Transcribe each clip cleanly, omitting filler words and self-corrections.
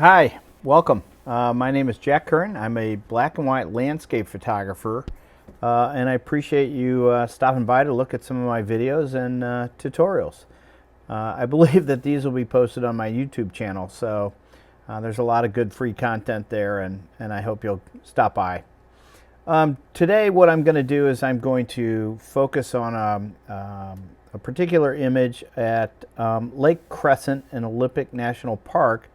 Hi, welcome. My name is Jack Curran. I'm a black and white landscape photographer, and I appreciate you stopping by to look at some of my videos and tutorials. I believe that these will be posted on my YouTube channel, so there's a lot of good free content there, and I hope you'll stop by. Today what I'm going to do is I'm going to focus on a particular image at Lake Crescent in Olympic National Park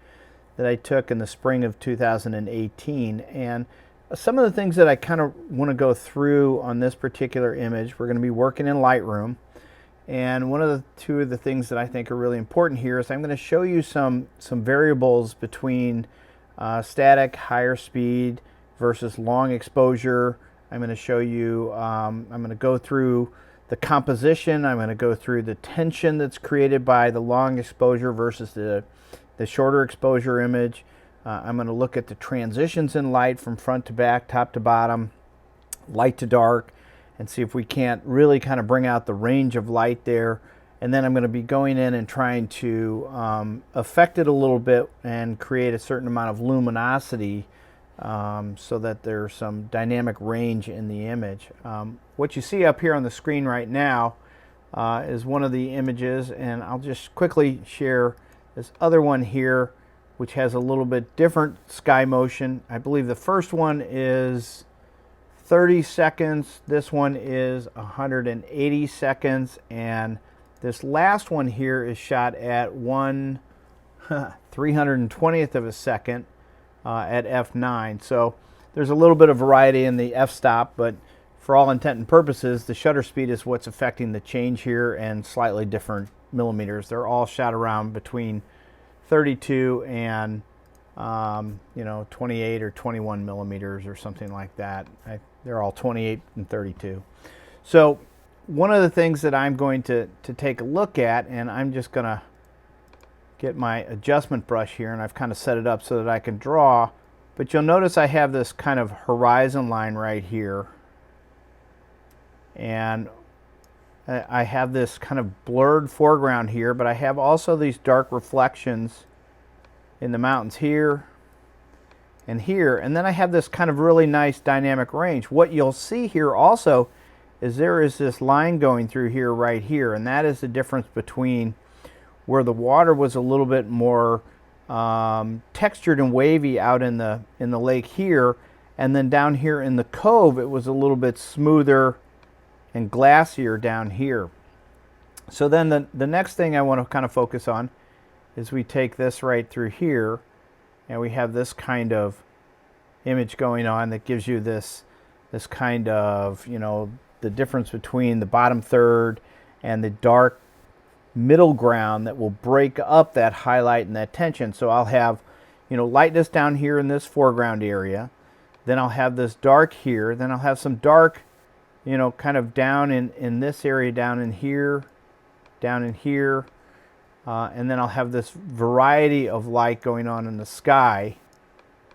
that I took in the spring of 2018, and some of the things that I kind of want to go through on this particular image. We're going to be working in Lightroom, and two of the things that I think are really important here is I'm going to show you some variables between static, higher speed versus long exposure. I'm going to show you, I'm going to go through the composition, I'm going to go through the tension that's created by the long exposure versus the shorter exposure image. I'm going to look at the transitions in light from front to back, top to bottom, light to dark, and see if we can't really kind of bring out the range of light there. And then I'm going to be going in and trying to affect it a little bit and create a certain amount of luminosity so that there's some dynamic range in the image. What you see up here on the screen right now is one of the images, and I'll just quickly share this other one here, which has a little bit different sky motion. I believe the first one is 30 seconds, this one is 180 seconds, and this last one here is shot at 1/320th of a second at f9. So there's a little bit of variety in the f-stop, but for all intent and purposes, the shutter speed is what's affecting the change here, and slightly different millimeters. They're all shot around between 32 and 28 or 21 millimeters or something like that. They're all 28 and 32. So one of the things that I'm going to take a look at, and I'm just going to get my adjustment brush here, and I've kind of set it up so that I can draw, but you'll notice I have this kind of horizon line right here, and I have this kind of blurred foreground here, but I have also these dark reflections in the mountains here and here, and then I have this kind of really nice dynamic range. What you'll see here also is there is this line going through here right here, and that is the difference between where the water was a little bit more textured and wavy out in the lake here, and then down here in the cove it was a little bit smoother and glassier down here. So then the next thing I want to kind of focus on is we take this right through here, and we have this kind of image going on that gives you this kind of, the difference between the bottom third and the dark middle ground that will break up that highlight and that tension. So I'll have, lightness down here in this foreground area, then I'll have this dark here, then I'll have some dark kind of down in this area, down in here, and then I'll have this variety of light going on in the sky,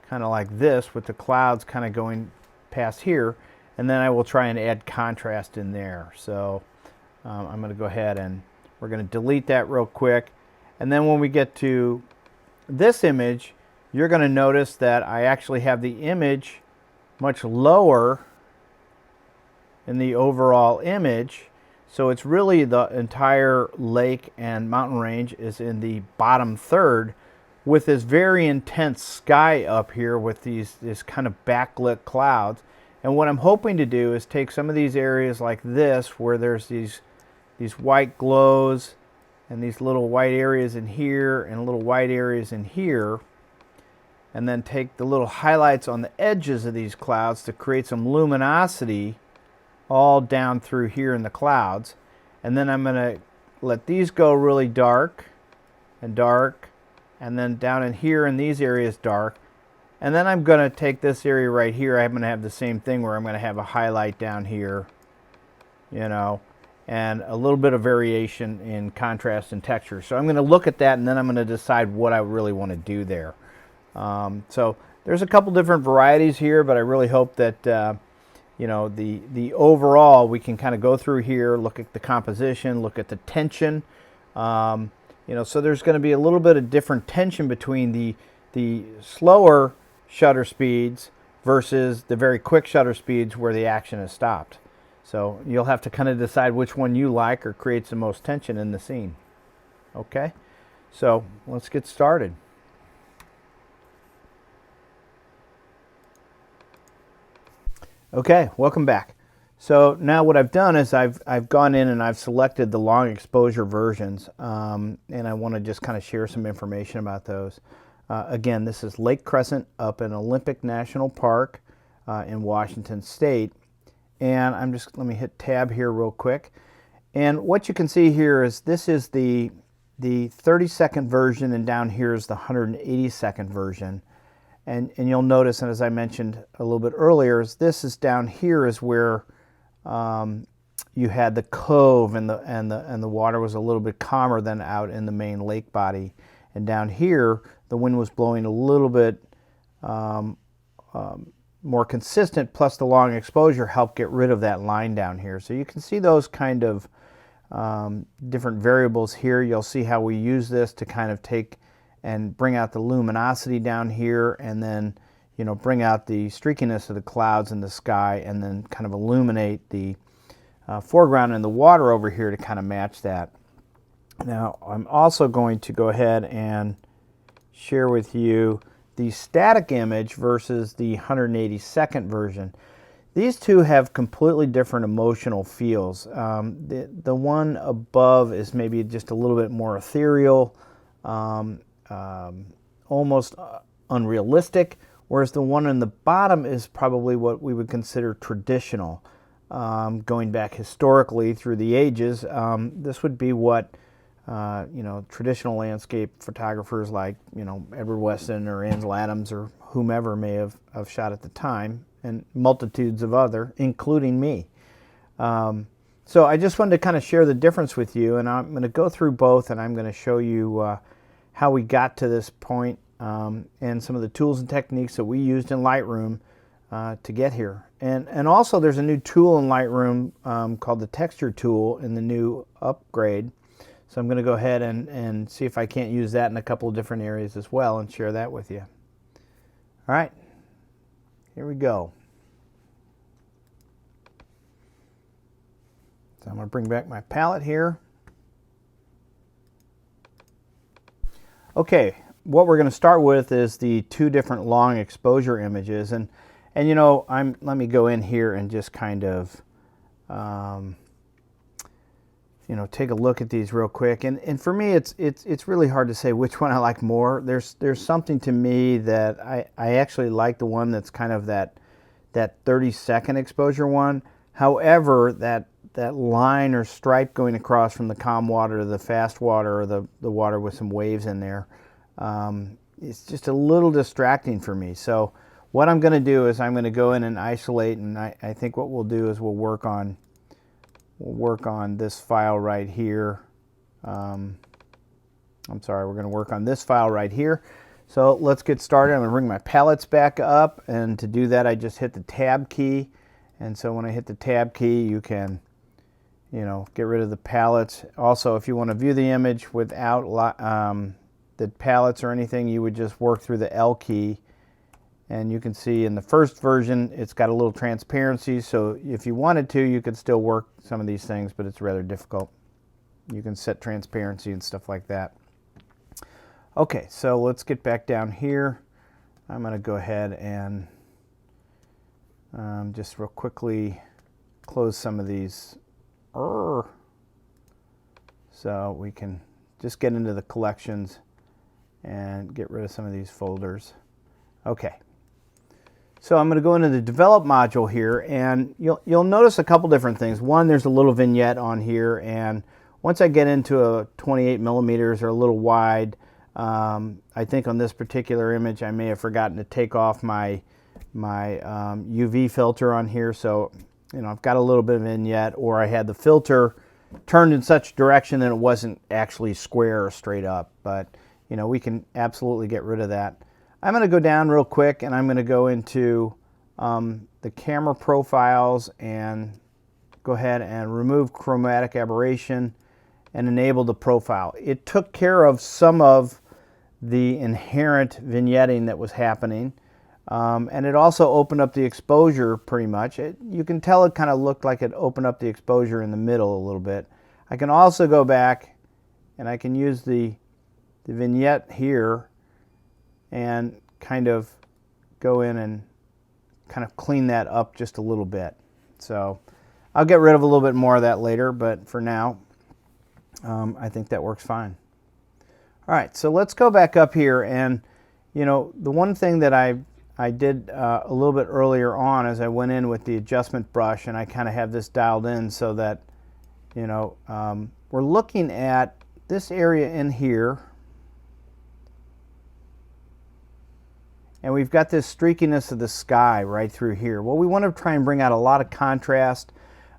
kind of like this, with the clouds kind of going past here, and then I will try and add contrast in there. So I'm going to go ahead and we're going to delete that real quick, and then when we get to this image, you're going to notice that I actually have the image much lower in the overall image. So it's really the entire lake and mountain range is in the bottom third, with this very intense sky up here with this kind of backlit clouds. And what I'm hoping to do is take some of these areas like this, where there's these white glows and these little white areas in here and little white areas in here, and then take the little highlights on the edges of these clouds to create some luminosity all down through here in the clouds. And then I'm going to let these go really dark, and then down in here in these areas dark. And then I'm going to take this area right here, I'm going to have the same thing where I'm going to have a highlight down here, and a little bit of variation in contrast and texture. So I'm going to look at that, and then I'm going to decide what I really want to do there. So there's a couple different varieties here, but I really hope that the overall, we can kind of go through here, look at the composition, look at the tension. So there's going to be a little bit of different tension between the slower shutter speeds versus the very quick shutter speeds where the action is stopped. So you'll have to kind of decide which one you like or creates the most tension in the scene. Okay, so let's get started. Okay, welcome back. So now what I've done is I've gone in and I've selected the long exposure versions, and I want to just kind of share some information about those. Again, this is Lake Crescent up in Olympic National Park in Washington State. And let me hit tab here real quick. And what you can see here is this is the 30-second version, and down here is the 180-second version. And you'll notice, and as I mentioned a little bit earlier, is this is down here is where you had the cove and the water was a little bit calmer than out in the main lake body. And down here, the wind was blowing a little bit more consistent, plus the long exposure helped get rid of that line down here. So you can see those kind of different variables here. You'll see how we use this to kind of take and bring out the luminosity down here, and then bring out the streakiness of the clouds in the sky, and then kind of illuminate the foreground and the water over here to kind of match that. Now I'm also going to go ahead and share with you the static image versus the 180-second version. These two have completely different emotional feels. The one above is maybe just a little bit more ethereal, almost unrealistic, whereas the one in the bottom is probably what we would consider traditional. Going back historically through the ages, this would be what traditional landscape photographers like Edward Weston or Ansel Adams or whomever may have shot at the time, and multitudes of other, including me. So I just wanted to kind of share the difference with you, and I'm going to go through both, and I'm going to show you how we got to this point, and some of the tools and techniques that we used in Lightroom to get here. And also there's a new tool in Lightroom called the texture tool in the new upgrade. So I'm going to go ahead and see if I can't use that in a couple of different areas as well and share that with you. All right, here we go. So I'm going to bring back my palette here. Okay, what we're going to start with is the two different long exposure images, and let me go in here and just kind of take a look at these real quick. And for me, it's really hard to say which one I like more. There's something to me that I actually like the one that's kind of that 30-second exposure one. However, that line or stripe going across from the calm water to the fast water, or the water with some waves in there, it's just a little distracting for me. So what I'm going to do is I'm going to go in and isolate, and I think what we'll do is we'll work on this file right here. I'm sorry, we're going to work on this file right here. So let's get started. I'm going to bring my palettes back up, and to do that I just hit the tab key. And so when I hit the tab key, you can get rid of the palettes. Also, if you want to view the image without the palettes or anything, you would just work through the L key. And you can see in the first version, it's got a little transparency, so if you wanted to, you could still work some of these things, but it's rather difficult. You can set transparency and stuff like that. Okay, so let's get back down here. I'm going to go ahead and just real quickly close some of these, so we can just get into the collections and get rid of some of these folders. Okay. So I'm going to go into the develop module here, and you'll notice a couple different things. One, there's a little vignette on here, and once I get into a 28 millimeters or a little wide, I think on this particular image I may have forgotten to take off my UV filter on here, so I've got a little bit of vignette, or I had the filter turned in such direction that it wasn't actually square or straight up, but we can absolutely get rid of that. I'm going to go down real quick, and I'm going to go into the camera profiles and go ahead and remove chromatic aberration and enable the profile. It took care of some of the inherent vignetting that was happening. And it also opened up the exposure pretty much. You can tell it kind of looked like it opened up the exposure in the middle a little bit. I can also go back and I can use the vignette here and kind of go in and kind of clean that up just a little bit. So I'll get rid of a little bit more of that later, but for now, I think that works fine. All right, so let's go back up here, and you know, the one thing that I did a little bit earlier on is I went in with the adjustment brush, and I kind of have this dialed in so that, you know, we're looking at this area in here, and we've got this streakiness of the sky right through here. Well, we want to try and bring out a lot of contrast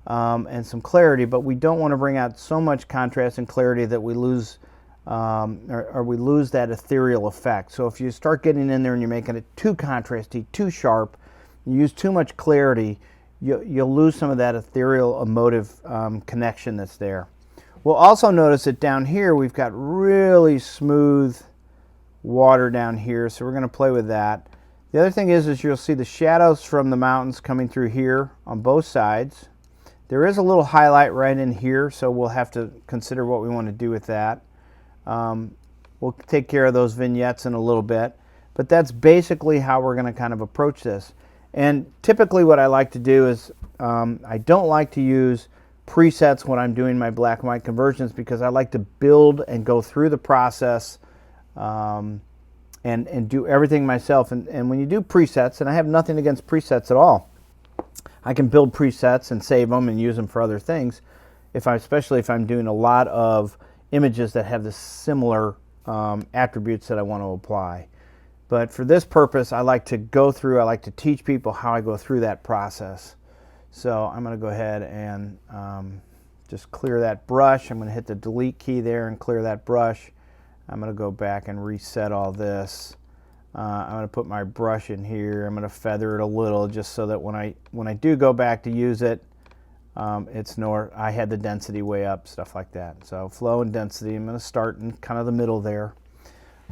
and some clarity, but we don't want to bring out so much contrast and clarity that we lose or we lose that ethereal effect. So if you start getting in there and you're making it too contrasty, too sharp, you use too much clarity, you'll lose some of that ethereal emotive connection that's there. We'll also notice that down here we've got really smooth water down here, so we're going to play with that. The other thing is you'll see the shadows from the mountains coming through here on both sides. There is a little highlight right in here, so we'll have to consider what we want to do with that. We'll take care of those vignettes in a little bit, but that's basically how we're going to kind of approach this. And typically what I like to do is I don't like to use presets when I'm doing my black and white conversions, because I like to build and go through the process and do everything myself. And when you do presets, and I have nothing against presets at all, I can build presets and save them and use them for other things, especially if I'm doing a lot of images that have the similar attributes that I want to apply. But for this purpose, I like to teach people how I go through that process. So I'm going to go ahead and just clear that brush. I'm going to hit the delete key there and clear that brush. I'm going to go back and reset all this. I'm going to put my brush in here. I'm going to feather it a little just so that when I do go back to use it, I had the density way up, stuff like that. So flow and density, I'm going to start in kind of the middle there.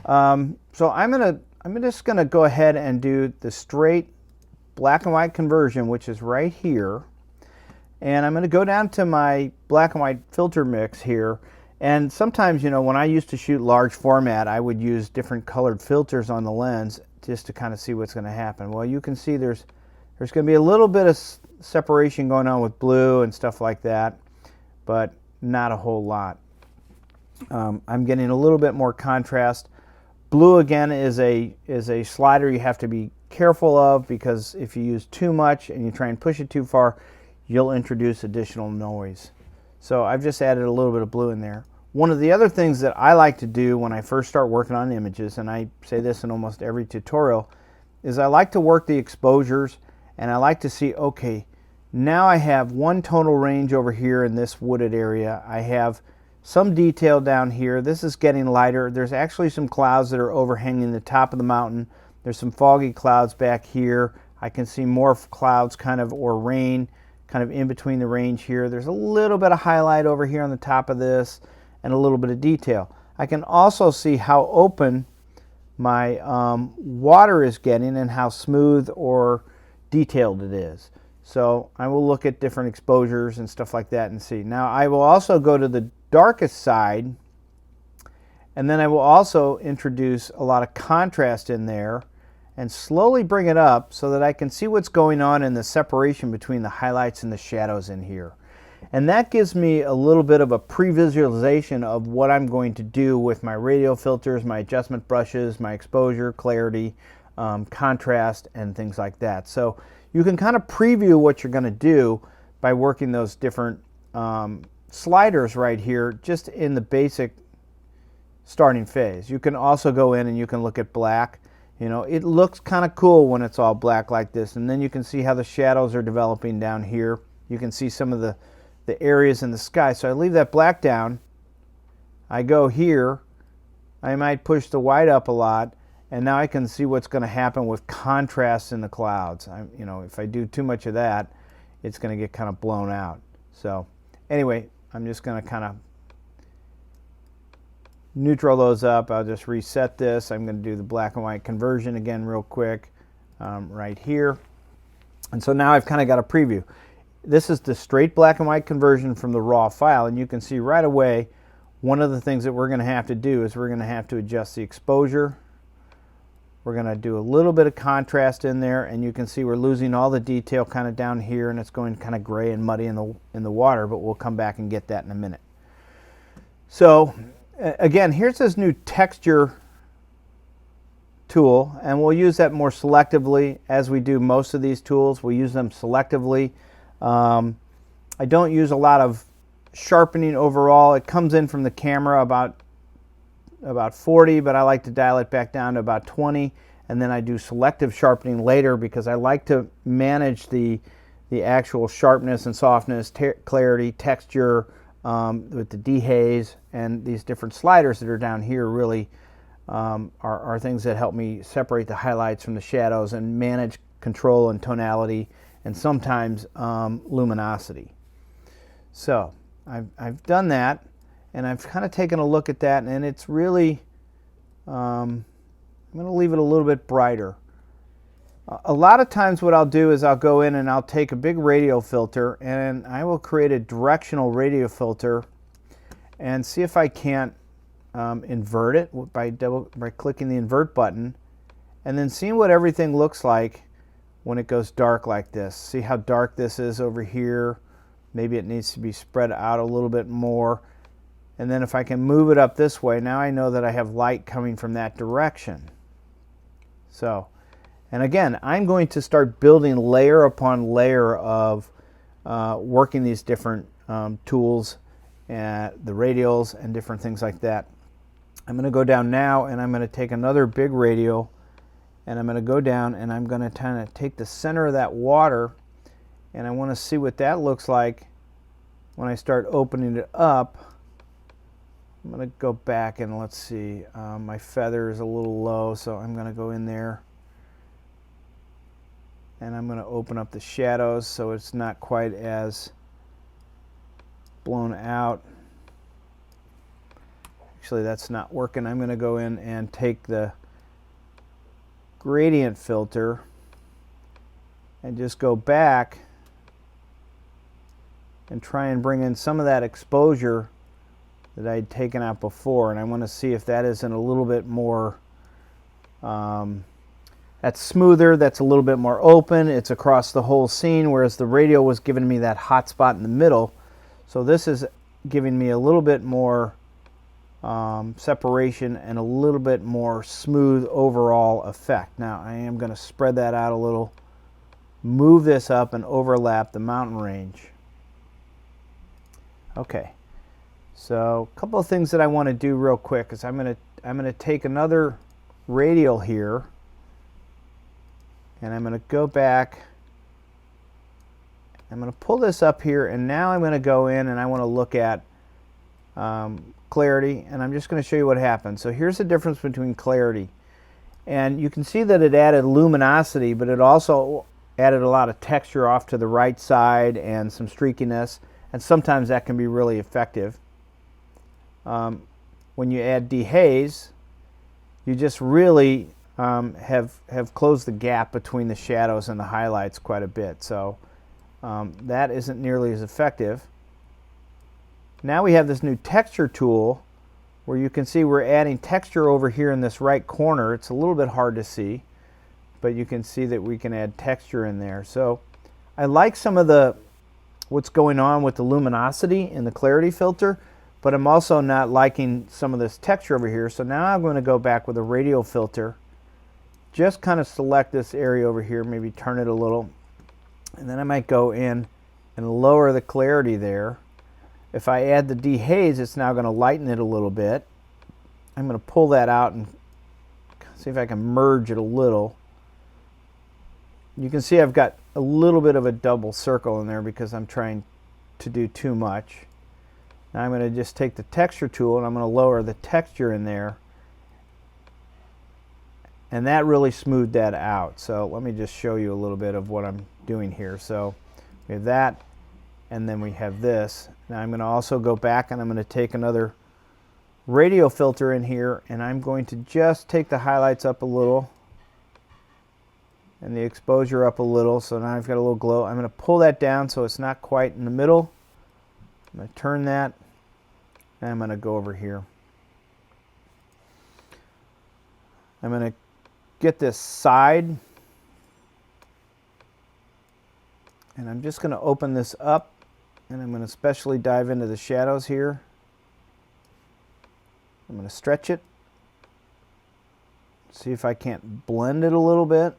So I'm just going to go ahead and do the straight black and white conversion, which is right here. And I'm going to go down to my black and white filter mix here. And sometimes, you know, when I used to shoot large format, I would use different colored filters on the lens just to kind of see what's going to happen. Well, you can see there's going to be a little bit of separation going on with blue and stuff like that, but not a whole lot. I'm getting a little bit more contrast. Blue, again, is a slider you have to be careful of, because if you use too much and you try and push it too far, you'll introduce additional noise. So I've just added a little bit of blue in there. One of the other things that I like to do when I first start working on images, and I say this in almost every tutorial, is I like to work the exposures, and I like to see, okay, now I have one tonal range over here in this wooded area. I have some detail down here. This is getting lighter. There's actually some clouds that are overhanging the top of the mountain. There's some foggy clouds back here. I can see more clouds kind of, or rain kind of in between the range here. There's a little bit of highlight over here on the top of this and a little bit of detail. I can also see how open my water is getting and how smooth or detailed it is. So I will look at different exposures and stuff like that and see. Now I will also go to the darkest side, and then I will also introduce a lot of contrast in there and slowly bring it up so that I can see what's going on in the separation between the highlights and the shadows in here. And that gives me a little bit of a pre-visualization of what I'm going to do with my radial filters, my adjustment brushes, my exposure, clarity, contrast, and things like that. So you can kind of preview what you're going to do by working those different sliders right here just in the basic starting phase. You can also go in and you can look at black. You know, it looks kind of cool when it's all black like this, and then you can see how the shadows are developing down here. You can see some of the areas in the sky. So I leave that black down. I go here. I might push the white up a lot, and now I can see what's going to happen with contrast in the clouds. You know, if I do too much of that, it's going to get kind of blown out. So anyway, I'm just going to kind of neutral those up. I'll just reset this. I'm going to do the black and white conversion again real quick right here. And so now I've kind of got a preview. This is the straight black and white conversion from the raw file, and you can see right away one of the things that we're going to have to do is we're going to have to adjust the exposure. We're going to do a little bit of contrast in there, and you can see we're losing all the detail kind of down here, and it's going kind of gray and muddy in the water, but we'll come back and get that in a minute. So again, here's this new texture tool, and we'll use that more selectively as we do most of these tools. We'll use them selectively. I don't use a lot of sharpening overall. It comes in from the camera about 40, but I like to dial it back down to about 20, and then I do selective sharpening later because I like to manage the actual sharpness and softness, clarity, texture with the dehaze, and these different sliders that are down here really are things that help me separate the highlights from the shadows and manage control and tonality and sometimes luminosity. So I've done that, and I've kind of taken a look at that, and it's really, I'm going to leave it a little bit brighter. A lot of times what I'll do is I'll go in and I'll take a big radial filter and I will create a directional radial filter and see if I can't invert it by clicking the invert button, and then seeing what everything looks like when it goes dark like this. See how dark this is over here. Maybe it needs to be spread out a little bit more. And then if I can move it up this way, now I know that I have light coming from that direction. So, and again, I'm going to start building layer upon layer of working these different tools, the radials and different things like that. I'm going to go down now, and I'm going to take another big radial, and I'm going to go down, and I'm going to kind of take the center of that water, and I want to see what that looks like when I start opening it up. I'm going to go back and let's see, my feather is a little low, so I'm going to go in there and I'm going to open up the shadows so it's not quite as blown out. Actually, that's not working. I'm going to go in and take the gradient filter and just go back and try and bring in some of that exposure that I'd taken out before, and I want to see if that isn't a little bit more, that's smoother, that's a little bit more open, it's across the whole scene, whereas the radial was giving me that hot spot in the middle. So this is giving me a little bit more separation and a little bit more smooth overall effect. Now I am going to spread that out a little, move this up and overlap the mountain range. Okay, so a couple of things that I want to do real quick is I'm going to take another radial here, and I'm going to go back. I'm going to pull this up here, and now I'm going to go in and I want to look at clarity, and I'm just going to show you what happens. So here's the difference between clarity, and you can see that it added luminosity, but it also added a lot of texture off to the right side and some streakiness. And sometimes that can be really effective. When you add dehaze, you just really have closed the gap between the shadows and the highlights quite a bit. So that isn't nearly as effective. Now we have this new texture tool where you can see we're adding texture over here in this right corner. It's a little bit hard to see, but you can see that we can add texture in there. So I like some of what's going on with the luminosity in the clarity filter, but I'm also not liking some of this texture over here. So now I'm going to go back with a radial filter, just kind of select this area over here, maybe turn it a little, and then I might go in and lower the clarity there. If I add the dehaze, it's now going to lighten it a little bit. I'm going to pull that out and see if I can merge it a little. You can see I've got a little bit of a double circle in there because I'm trying to do too much. Now I'm going to just take the texture tool and I'm going to lower the texture in there, and that really smoothed that out. So let me just show you a little bit of what I'm doing here. So we have that, and then we have this. Now I'm going to also go back and I'm going to take another Radial Filter in here, and I'm going to just take the highlights up a little and the exposure up a little, so now I've got a little glow. I'm going to pull that down so it's not quite in the middle. I'm going to turn that, and I'm going to go over here. I'm going to get this side, and I'm just going to open this up, and I'm going to especially dive into the shadows here. I'm going to stretch it, see if I can't blend it a little bit.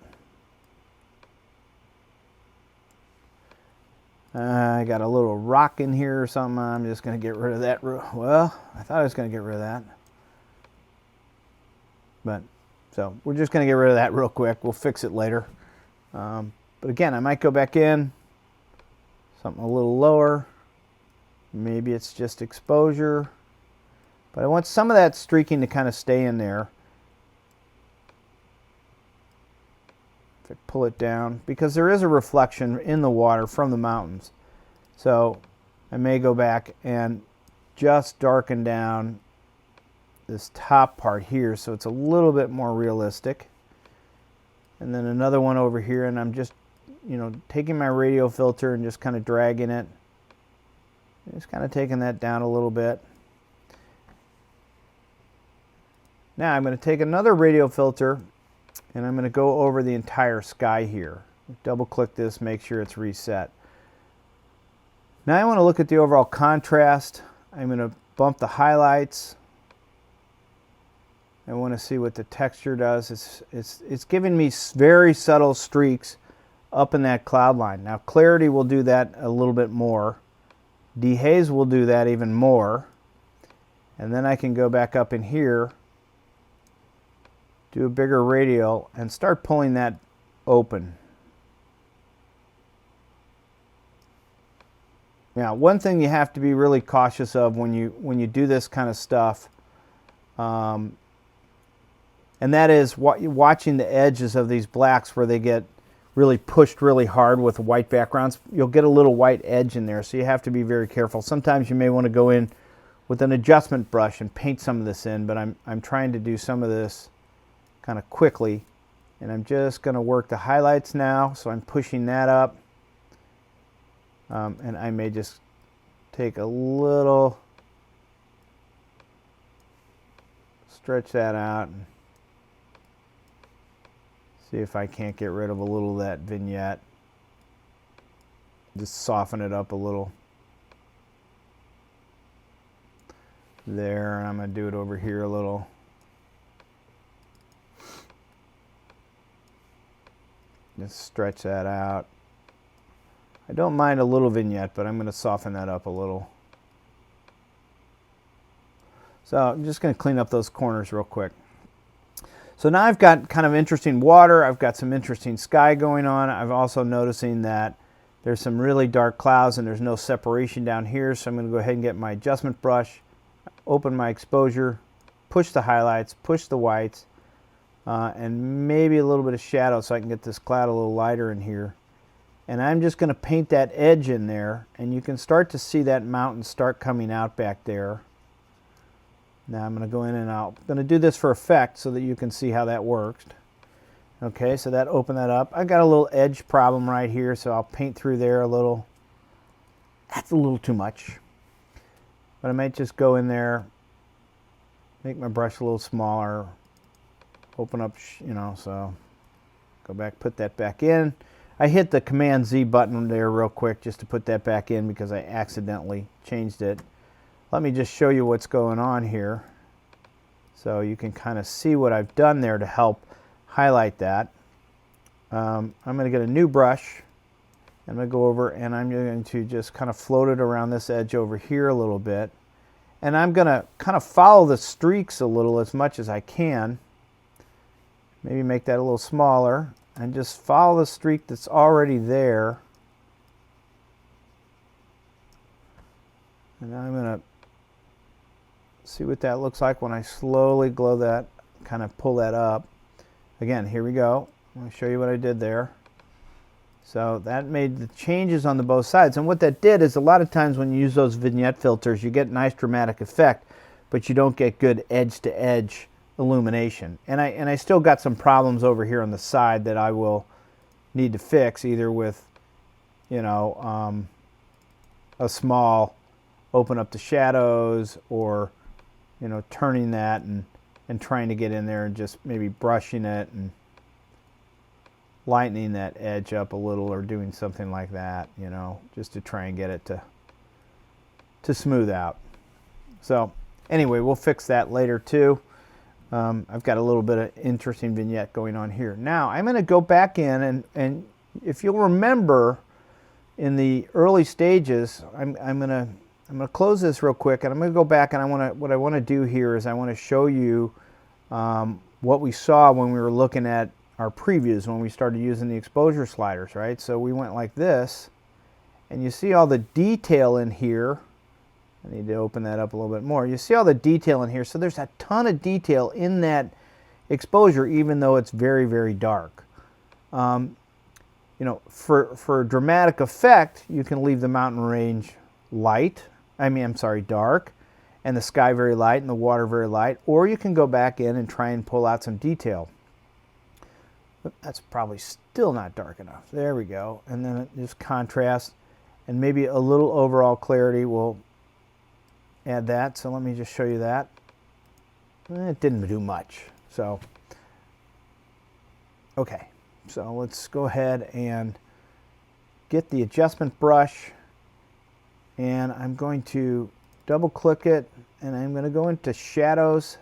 I got a little rock in here or something. I'm just going to get rid of that. Well, I thought I was going to get rid of that. But, so we're just going to get rid of that real quick. We'll fix it later. But again, I might go back in, something a little lower. Maybe it's just exposure. But I want some of that streaking to kind of stay in there. If I pull it down, because there is a reflection in the water from the mountains. So I may go back and just darken down this top part here so it's a little bit more realistic. And then another one over here, and I'm just, you know, taking my radial filter and just kind of dragging it. Just kind of taking that down a little bit. Now I'm going to take another radial filter and I'm going to go over the entire sky here. Double click this, make sure it's reset. Now I want to look at the overall contrast. I'm going to bump the highlights. I want to see what the texture does. It's giving me very subtle streaks up in that cloud line. Now clarity will do that a little bit more. Dehaze will do that even more. And then I can go back up in here, do a bigger radial, and start pulling that open. Now, one thing you have to be really cautious of when you do this kind of stuff, and that is watching the edges of these blacks where they get really pushed really hard with white backgrounds. You'll get a little white edge in there, so you have to be very careful. Sometimes you may want to go in with an adjustment brush and paint some of this in, but I'm trying to do some of this kind of quickly, and I'm just going to work the highlights now, so I'm pushing that up, and I may just take a little, stretch that out, and see if I can't get rid of a little of that vignette. Just soften it up a little. There, and I'm going to do it over here a little. Just stretch that out. I don't mind a little vignette, but I'm going to soften that up a little. So I'm just going to clean up those corners real quick. So now I've got kind of interesting water. I've got some interesting sky going on. I'm also noticing that there's some really dark clouds and there's no separation down here. So I'm going to go ahead and get my adjustment brush, open my exposure, push the highlights, push the whites, and maybe a little bit of shadow so I can get this cloud a little lighter in here. And I'm just going to paint that edge in there, and you can start to see that mountain start coming out back there. Now I'm going to go in and out. I'm going to do this for effect so that you can see how that works. Okay, so that opened that up. I got a little edge problem right here, so I'll paint through there a little. That's a little too much. But I might just go in there, make my brush a little smaller, open up, you know, so go back, put that back in. I hit the Command Z button there real quick just to put that back in because I accidentally changed it. Let me just show you what's going on here so you can kind of see what I've done there to help highlight that. I'm going to get a new brush. I'm going to go over and I'm going to just kind of float it around this edge over here a little bit. And I'm going to kind of follow the streaks a little as much as I can. Maybe make that a little smaller. And just follow the streak that's already there. And I'm going to see what that looks like when I slowly glow that, kind of pull that up. Again, here we go. I'll show you what I did there. So that made the changes on the both sides. And what that did is a lot of times when you use those vignette filters, you get nice dramatic effect. but you don't get good edge-to-edge illumination. And I still got some problems over here on the side that I will need to fix, either with, you know, a small open up the shadows, or, you know, turning that and trying to get in there and just maybe brushing it and lightening that edge up a little, or doing something like that, you know, just to try and get it to smooth out. So anyway, we'll fix that later too. I've got a little bit of interesting vignette going on here. Now I'm going to go back in, and if you'll remember, in the early stages, I'm going to close this real quick, and I'm going to go back, and what I want to do here is I want to show you what we saw when we were looking at our previews, when we started using the exposure sliders, right? So we went like this, and you see all the detail in here. I need to open that up a little bit more. You see all the detail in here. So there's a ton of detail in that exposure, even though it's very, very dark. You know, for dramatic effect, you can leave the mountain range light. I'm sorry, dark, and the sky very light and the water very light. Or you can go back in and try and pull out some detail. But that's probably still not dark enough. There we go. And then it just contrast, and maybe a little overall clarity will add that. So let me just show you that. It didn't do much. So, okay. So let's go ahead and get the adjustment brush, and I'm going to double click it, and I'm going to go into shadows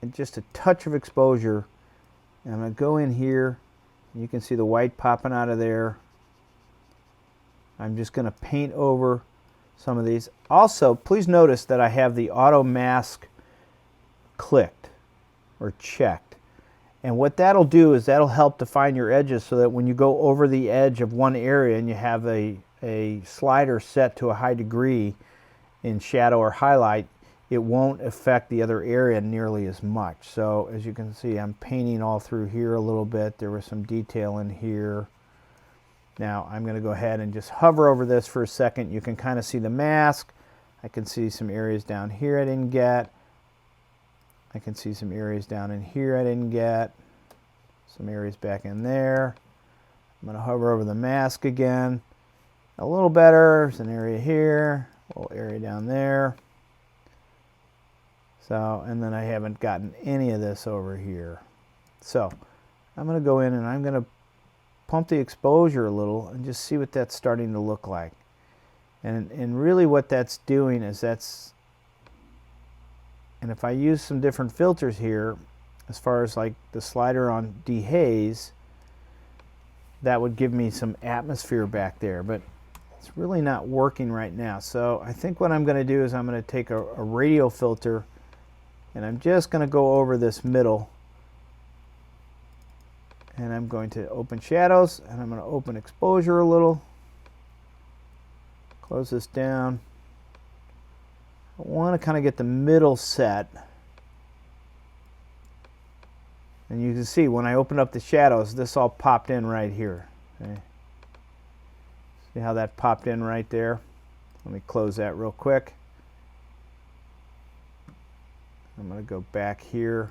and just a touch of exposure. And I'm going to go in here, and you can see the white popping out of there. I'm just going to paint over some of these. Also, please notice that I have the auto mask clicked or checked. And what that'll do is that'll help define your edges, so that when you go over the edge of one area and you have a slider set to a high degree in shadow or highlight, it won't affect the other area nearly as much. So as you can see, I'm painting all through here a little bit. There was some detail in here. Now I'm going to go ahead and just hover over this for a second. You can kind of see the mask. I can see some areas down here I didn't get. I can see some areas down in here I didn't get. Some areas back in there. I'm going to hover over the mask again. A little better. There's an area here. A little area down there. So, and then I haven't gotten any of this over here. So I'm going to go in and I'm going to pump the exposure a little and just see what that's starting to look like. And really what that's doing is and if I use some different filters here, as far as like the slider on dehaze, that would give me some atmosphere back there, but it's really not working right now. So I think what I'm going to do is I'm going to take a radial filter, and I'm just going to go over this middle, and I'm going to open shadows, and I'm going to open exposure a little, close this down. I want to kind of get the middle set, and you can see when I open up the shadows, this all popped in right here. Okay. See how that popped in right there? Let me close that real quick. I'm going to go back here.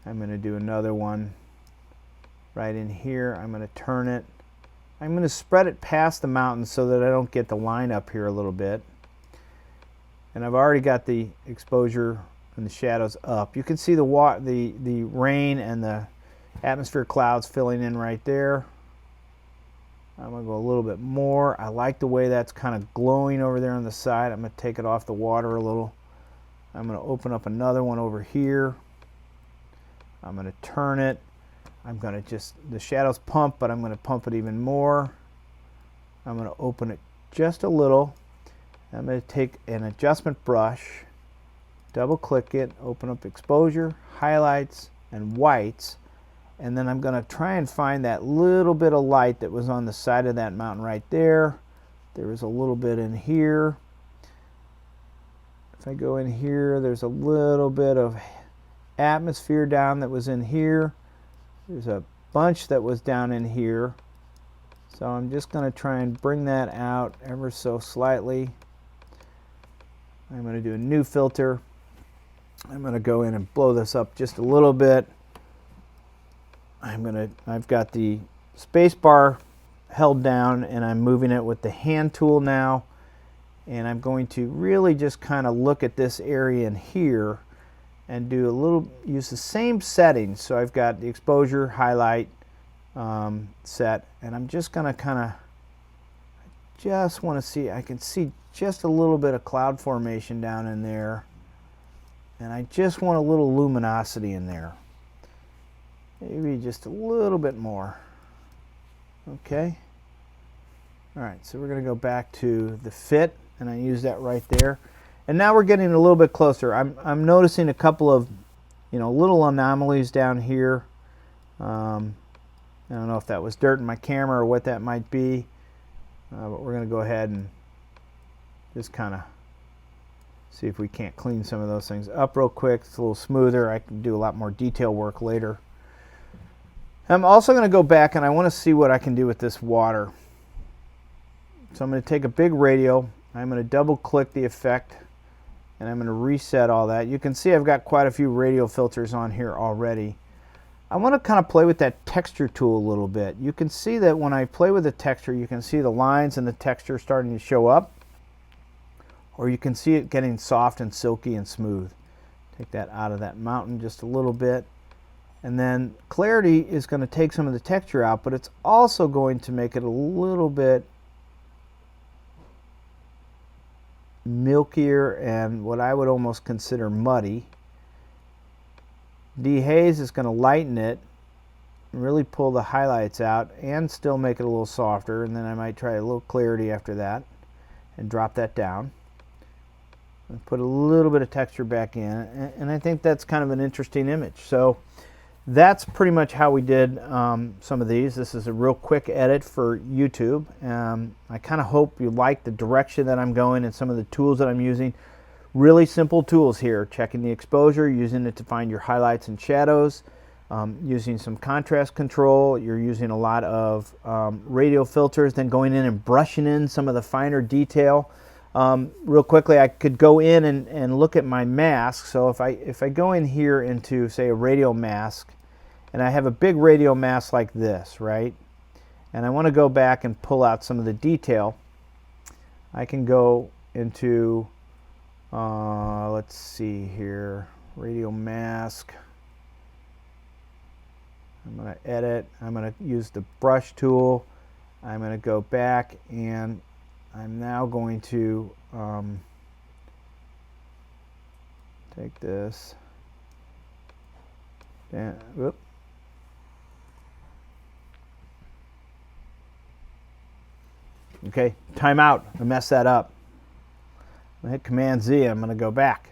I'm going to do another one right in here. I'm going to turn it. I'm going to spread it past the mountain so that I don't get the line up here a little bit. And I've already got the exposure and the shadows up. You can see the rain and the atmosphere clouds filling in right there. I'm going to go a little bit more. I like the way that's kind of glowing over there on the side. I'm going to take it off the water a little. I'm going to open up another one over here. I'm going to turn it. I'm going to the shadows pump, but I'm going to pump it even more. I'm going to open it just a little. I'm going to take an adjustment brush, double click it, open up exposure, highlights, and whites, and then I'm going to try and find that little bit of light that was on the side of that mountain right there. There was a little bit in here. If I go in here, there's a little bit of atmosphere down that was in here. There's a bunch that was down in here. So I'm just going to try and bring that out ever so slightly. I'm going to do a new filter. I'm going to go in and blow this up just a little bit. I've got the space bar held down and I'm moving it with the hand tool now, and I'm going to really just kind of look at this area in here and use the same settings. So I've got the exposure, highlight set, and I'm just going to just want to see, I can see just a little bit of cloud formation down in there, and I just want a little luminosity in there, maybe just a little bit more. Okay. All right, so we're going to go back to the fit, and I use that right there. And now we're getting a little bit closer. I'm noticing a couple of, little anomalies down here. I don't know if that was dirt in my camera or what that might be, but we're going to go ahead and just kind of see if we can't clean some of those things up real quick. It's a little smoother. I can do a lot more detail work later. I'm also going to go back and I want to see what I can do with this water. So I'm going to take a big radial, I'm going to double click the effect, and I'm going to reset all that. You can see I've got quite a few radial filters on here already. I want to kind of play with that texture tool a little bit. You can see that when I play with the texture, you can see the lines and the texture starting to show up, or you can see it getting soft and silky and smooth. Take that out of that mountain just a little bit. And then clarity is going to take some of the texture out, but it's also going to make it a little bit milkier and what I would almost consider muddy. Dehaze is going to lighten it, really pull the highlights out and still make it a little softer, and then I might try a little clarity after that and drop that down and put a little bit of texture back in, and I think that's kind of an interesting image. So that's pretty much how we did some of these. This is a real quick edit for YouTube. I kind of hope you like the direction that I'm going and some of the tools that I'm using. Really simple tools here. Checking the exposure, using it to find your highlights and shadows, using some contrast control. You're using a lot of radial filters, then going in and brushing in some of the finer detail. Real quickly, I could go in and look at my mask. So if I go in here into, say, a radial mask, and I have a big radial mask like this, right? And I want to go back and pull out some of the detail. I can go into, let's see here, radial mask. I'm going to edit. I'm going to use the brush tool. I'm going to go back and I'm now going to take this. Whoop. Okay, time out. I messed that up. I'm going to hit Command Z and I'm going to go back.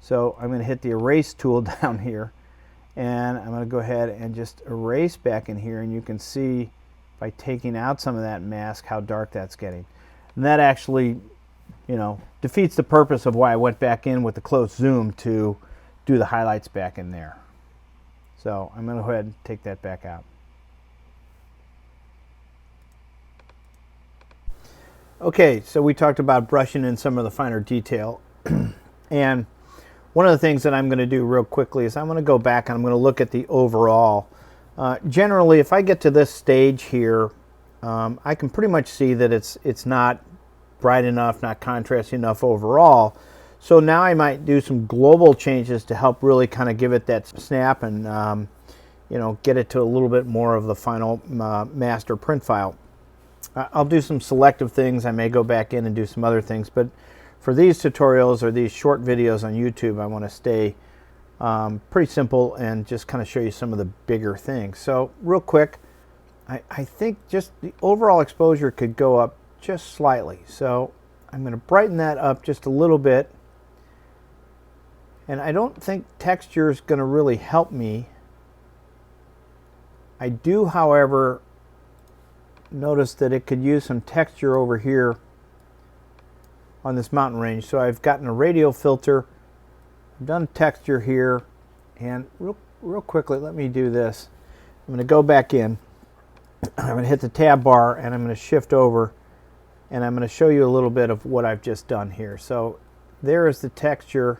So I'm going to hit the erase tool down here and I'm going to go ahead and just erase back in here, and you can see by taking out some of that mask how dark that's getting. And that actually, defeats the purpose of why I went back in with the close zoom to do the highlights back in there. So I'm going to go ahead and take that back out. Okay, so we talked about brushing in some of the finer detail. And one of the things that I'm going to do real quickly is I'm going to go back and I'm going to look at the overall. Generally, if I get to this stage here, I can pretty much see that it's not bright enough, not contrasty enough overall. So now I might do some global changes to help really kind of give it that snap and get it to a little bit more of the final master print file. I'll do some selective things. I may go back in and do some other things, but for these tutorials or these short videos on YouTube, I want to stay pretty simple and just kind of show you some of the bigger things. So real quick, I think just the overall exposure could go up just slightly. So I'm going to brighten that up just a little bit. And I don't think texture is going to really help me. I do, however, notice that it could use some texture over here on this mountain range. So I've gotten a radial filter, I've done texture here, and real quickly, let me do this. I'm going to go back in, I'm going to hit the tab bar, and I'm going to shift over, and I'm going to show you a little bit of what I've just done here. So there is the texture.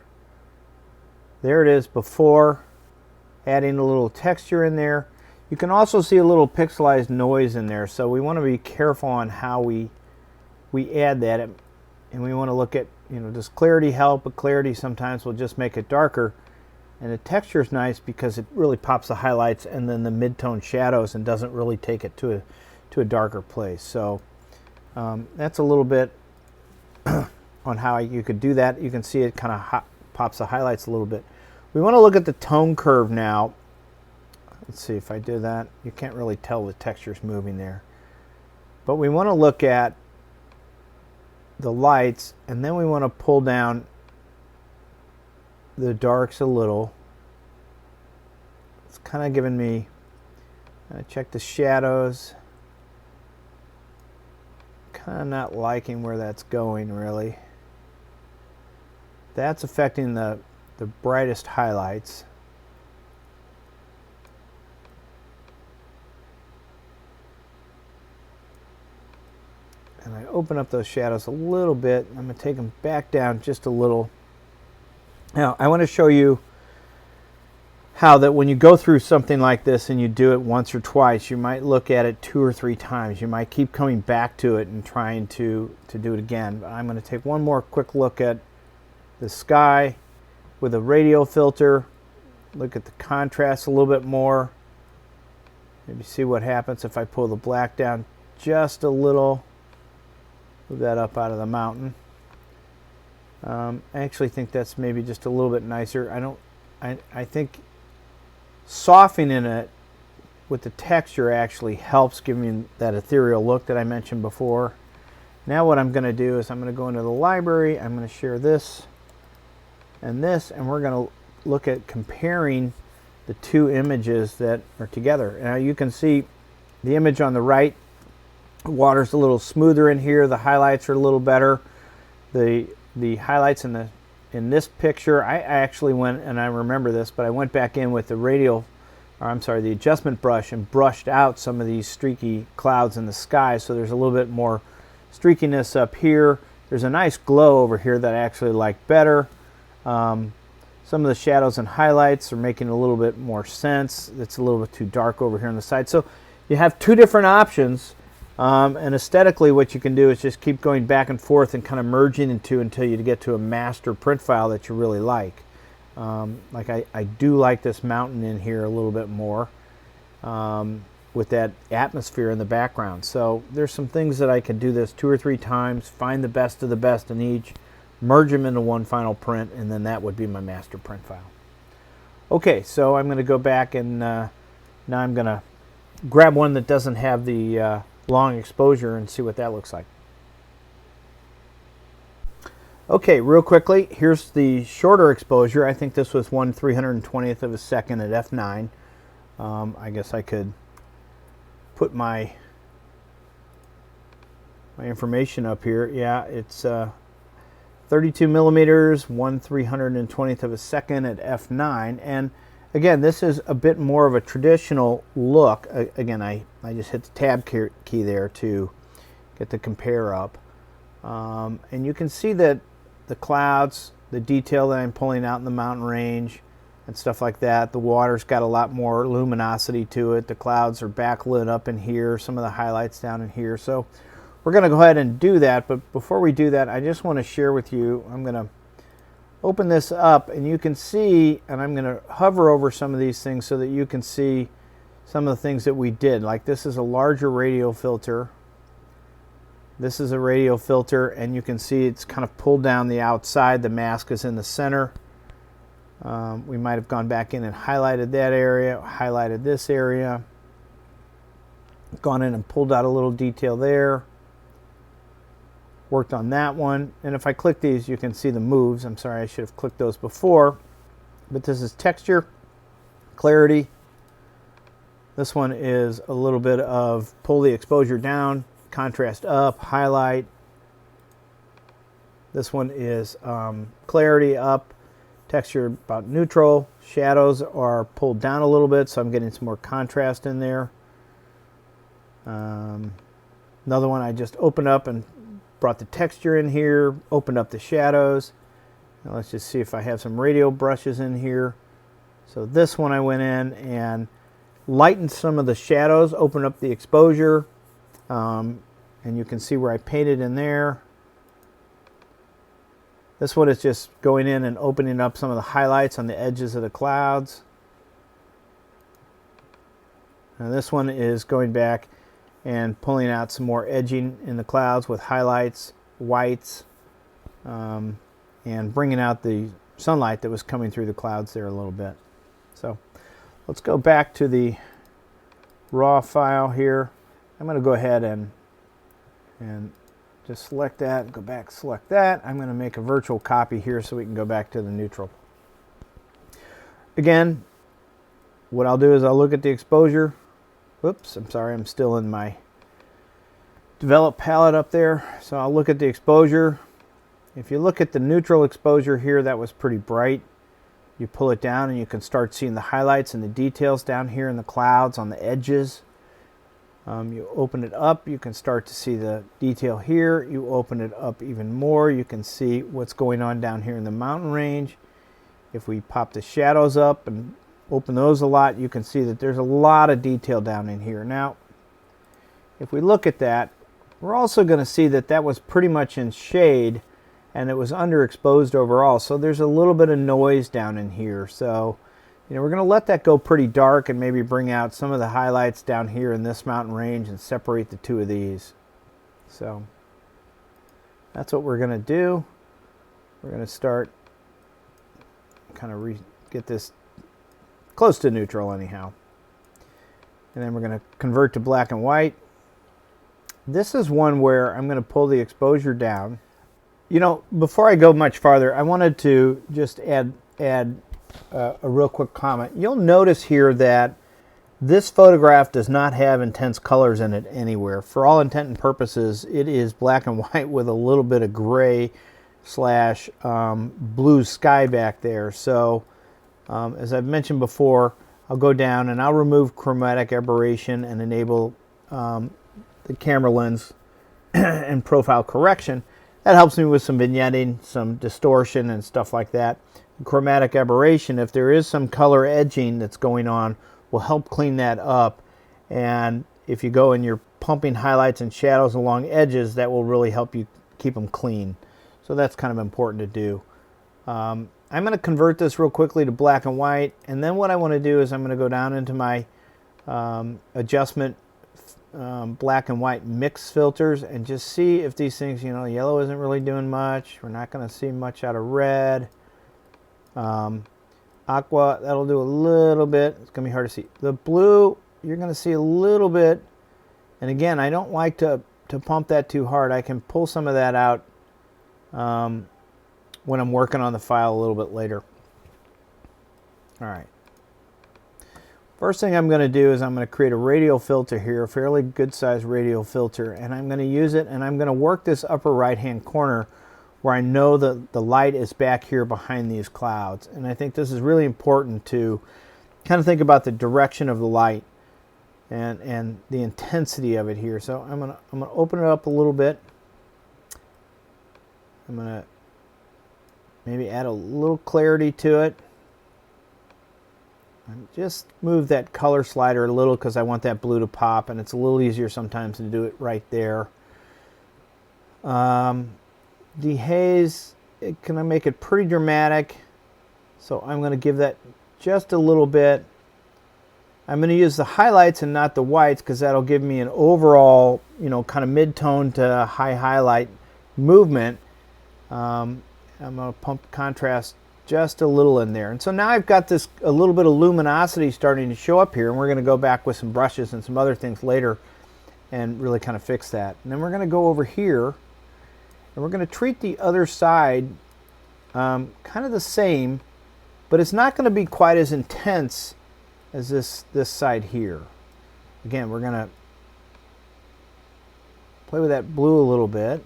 There it is before, adding a little texture in there. You can also see a little pixelized noise in there, so we want to be careful on how we add that, and we want to look at, you know, does clarity help? But clarity sometimes will just make it darker, and the texture is nice because it really pops the highlights and then the mid-tone shadows and doesn't really take it to a darker place. So that's a little bit on how you could do that. You can see it kind of pops the highlights a little bit. We want to look at the tone curve now. Let's see if I do that. You can't really tell the texture's moving there. But we want to look at the lights, and then we want to pull down the darks a little. It's kind of giving me, check the shadows. Kind of not liking where that's going, really. That's affecting the brightest highlights. And I open up those shadows a little bit. I'm going to take them back down just a little. Now, I want to show you how that when you go through something like this and you do it once or twice, you might look at it 2 or 3 times. You might keep coming back to it and trying to do it again. But I'm going to take one more quick look at the sky with a radial filter. Look at the contrast a little bit more. Maybe see what happens if I pull the black down just a little. Move that up out of the mountain. I actually think that's maybe just a little bit nicer. I think softening it with the texture actually helps give me that ethereal look that I mentioned before. Now what I'm going to do is I'm going to go into the library. I'm going to share this, and we're going to look at comparing the 2 images that are together. Now you can see the image on the right. The water's a little smoother in here. The highlights are a little better. The highlights in this picture, I actually went, and I remember this, but I went back in with the the adjustment brush and brushed out some of these streaky clouds in the sky, so there's a little bit more streakiness up here. There's a nice glow over here that I actually like better. Some of the shadows and highlights are making a little bit more sense. It's a little bit too dark over here on the side. So you have 2 different options. And aesthetically, what you can do is just keep going back and forth and kind of merging into until you get to a master print file that you really like. Like I do like this mountain in here a little bit more with that atmosphere in the background. So there's some things that I can do this 2 or 3 times, find the best of the best in each, merge them into one final print, and then that would be my master print file. Okay, so I'm going to go back and now I'm going to grab one that doesn't have the long exposure and see what that looks like. Okay, real quickly, here's the shorter exposure. I think this was 1/320th of a second at f9. I guess I could put my information up here. Yeah, it's 32 millimeters, 1/320th of a second at f9. And again, this is a bit more of a traditional look. Again, I just hit the tab key there to get the compare up. And you can see that the clouds, the detail that I'm pulling out in the mountain range and stuff like that. The water's got a lot more luminosity to it. The clouds are backlit up in here, some of the highlights down in here. So we're going to go ahead and do that. But before we do that, I just want to share with you, I'm going to open this up and you can see, and I'm going to hover over some of these things so that you can see some of the things that we did. Like this is a larger radial filter. This is a radial filter, and you can see it's kind of pulled down the outside. The mask is in the center. We might have gone back in and highlighted that area, highlighted this area, gone in and pulled out a little detail there, worked on that one. And if I click these, you can see the moves. I'm sorry, I should have clicked those before. But this is texture, clarity. This one is a little bit of pull the exposure down, contrast up, highlight. This one is clarity up, texture about neutral. Shadows are pulled down a little bit, so I'm getting some more contrast in there. Another one I just opened up and brought the texture in here, opened up the shadows. Now let's just see if I have some radial brushes in here. So this one I went in and lightened some of the shadows, opened up the exposure, and you can see where I painted in there. This one is just going in and opening up some of the highlights on the edges of the clouds. And this one is going back and pulling out some more edging in the clouds with highlights, whites, and bringing out the sunlight that was coming through the clouds there a little bit. So let's go back to the raw file here. I'm going to go ahead and just select that, go back, select that. I'm going to make a virtual copy here so we can go back to the neutral. Again, what I'll do is I'll look at the exposure. Whoops, I'm sorry, I'm still in my develop palette up there. So I'll look at the exposure. If you look at the neutral exposure here, that was pretty bright. You pull it down and you can start seeing the highlights and the details down here in the clouds on the edges. You open it up, you can start to see the detail here. You open it up even more, you can see what's going on down here in the mountain range. If we pop the shadows up and open those a lot, you can see that there's a lot of detail down in here. Now, if we look at that, we're also going to see that that was pretty much in shade and it was underexposed overall. So there's a little bit of noise down in here. So, we're going to let that go pretty dark and maybe bring out some of the highlights down here in this mountain range and separate the two of these. So that's what we're going to do. We're going to start kind of get this close to neutral anyhow. And then we're going to convert to black and white. This is one where I'm going to pull the exposure down. Before I go much farther, I wanted to just add a real quick comment. You'll notice here that this photograph does not have intense colors in it anywhere. For all intent and purposes, it is black and white with a little bit of gray slash blue sky back there. So as I've mentioned before, I'll go down and I'll remove chromatic aberration and enable the camera lens and profile correction. That helps me with some vignetting, some distortion and stuff like that. Chromatic aberration, if there is some color edging that's going on, will help clean that up. And if you go and you're pumping highlights and shadows along edges, that will really help you keep them clean. So that's kind of important to do. I'm going to convert this real quickly to black and white, and then what I want to do is I'm going to go down into my adjustment black and white mix filters and just see if these things, yellow isn't really doing much. We're not going to see much out of red. Aqua, that'll do a little bit. It's going to be hard to see. The blue, you're going to see a little bit. And again, I don't like to pump that too hard. I can pull some of that out when I'm working on the file a little bit later. All right. First thing I'm going to do is I'm going to create a radial filter here, a fairly good sized radial filter, and I'm going to use it and I'm going to work this upper right hand corner where I know that the light is back here behind these clouds. And I think this is really important to kind of think about the direction of the light and the intensity of it here. So I'm gonna open it up a little bit. I'm going to maybe add a little clarity to it. And just move that color slider a little because I want that blue to pop, and it's a little easier sometimes to do it right there. Dehaze, can I make it pretty dramatic? So I'm going to give that just a little bit. I'm going to use the highlights and not the whites because that'll give me an overall, kind of mid-tone to high highlight movement. I'm going to pump contrast just a little in there. And so now I've got this a little bit of luminosity starting to show up here, and we're going to go back with some brushes and some other things later and really kind of fix that. And then we're going to go over here and we're going to treat the other side kind of the same, but it's not going to be quite as intense as this side here. Again, we're going to play with that blue a little bit,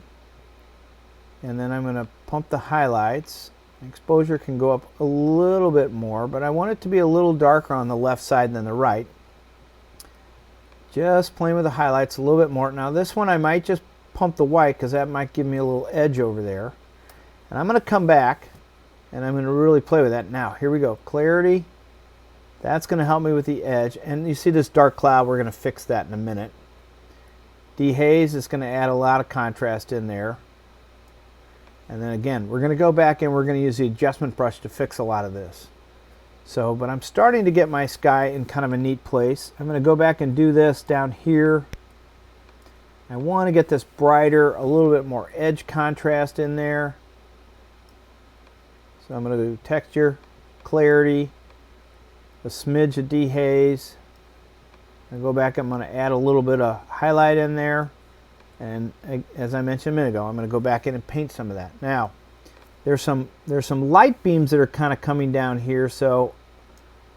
and then I'm going to pump the highlights. Exposure can go up a little bit more, but I want it to be a little darker on the left side than the right. Just playing with the highlights a little bit more. Now this one I might just pump the white because that might give me a little edge over there. And I'm going to come back And I'm going to really play with that. Now, here we go. Clarity. That's going to help me with the edge. And you see this dark cloud, we're going to fix that in a minute. Dehaze is going to add a lot of contrast in there. And then again, we're going to go back and we're going to use the adjustment brush to fix a lot of this. So, but I'm starting to get my sky in kind of a neat place. I'm going to go back and do this down here. I want to get this brighter, a little bit more edge contrast in there. So I'm going to do texture, clarity, a smidge of dehaze. I go back, I'm going to add a little bit of highlight in there. And as I mentioned a minute ago, I'm going to go back in and paint some of that. Now, there's some light beams that are kind of coming down here. So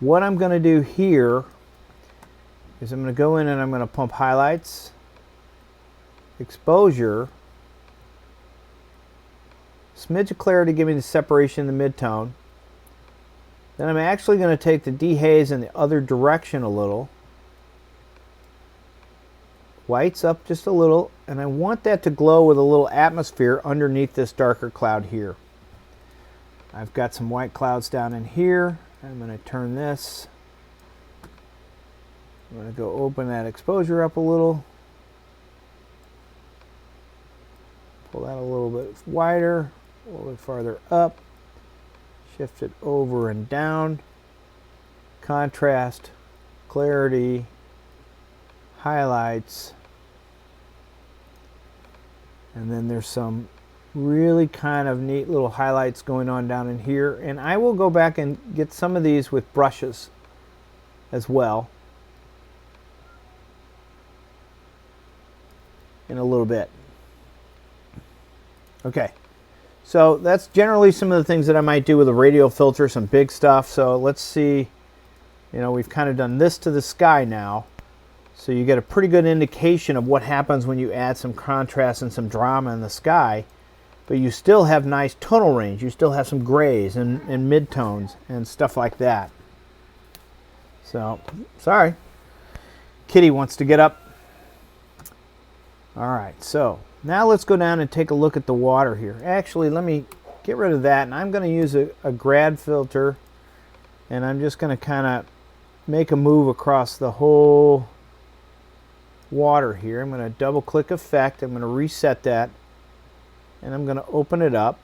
what I'm going to do here is I'm going to go in and I'm going to pump highlights, exposure, smidge of clarity, give me the separation in the midtone. Then I'm actually going to take the dehaze in the other direction a little. Whites up just a little, and I want that to glow with a little atmosphere underneath this darker cloud here. I've got some white clouds down in here. I'm going to turn this. I'm going to go open that exposure up a little. Pull that a little bit wider, a little bit farther up. Shift it over and down. Contrast, clarity, highlights, and then there's some really kind of neat little highlights going on down in here, and I will go back and get some of these with brushes as well in a little bit. Okay, so that's generally some of the things that I might do with a radial filter, some big stuff. So let's see, you know, we've kind of done this to the sky now. So you get a pretty good indication of what happens when you add some contrast and some drama in the sky, but you still have nice tonal range. You still have some grays and midtones and stuff like that. So, sorry. Kitty wants to get up. All right, so now let's go down and take a look at the water here. Actually, let me get rid of that, and I'm going to use a Grad filter, and I'm just going to kind of make a move across the whole water here. I'm going to double click effect. I'm going to reset that, and I'm going to open it up.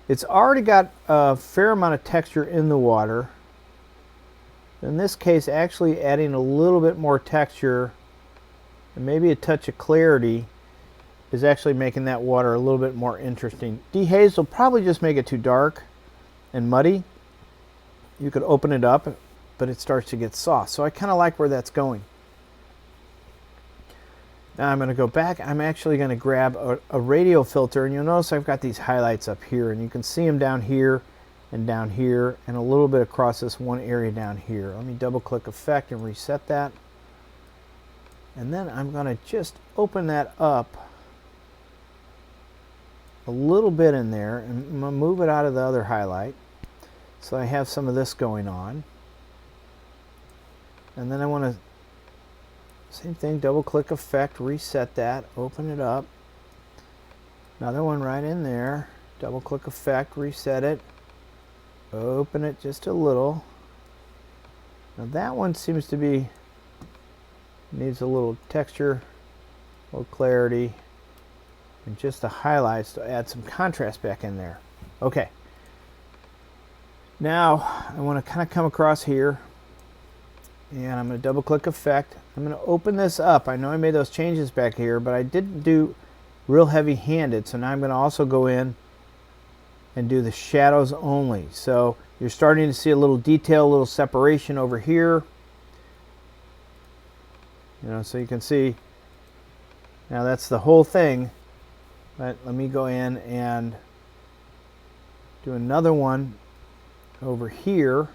It's already got a fair amount of texture in the water. In this case, actually adding a little bit more texture and maybe a touch of clarity is actually making that water a little bit more interesting. Dehaze will probably just make it too dark and muddy. You could open it up, but it starts to get soft. So I kind of like where that's going. Now I'm going to go back. I'm actually going to grab a radial filter, and you'll notice I've got these highlights up here, and you can see them down here and a little bit across this one area down here. Let me double click effect and reset that. And then I'm going to just open that up a little bit in there, and I'm going to move it out of the other highlight. So I have some of this going on. And then I want to, same thing, double click effect, reset that, open it up. Another one right in there, double click effect, reset it, open it just a little. Now that one seems to be, needs a little texture, a little clarity, and just the highlights to add some contrast back in there. Okay. Now I want to kind of come across here, and I'm going to double click effect. I'm going to open this up. I know I made those changes back here, but I didn't do real heavy handed, so now I'm going to also go in and do the shadows only. So you're starting to see a little detail, a little separation over here. You know, so you can see now that's the whole thing. But let me go in and do another one over here.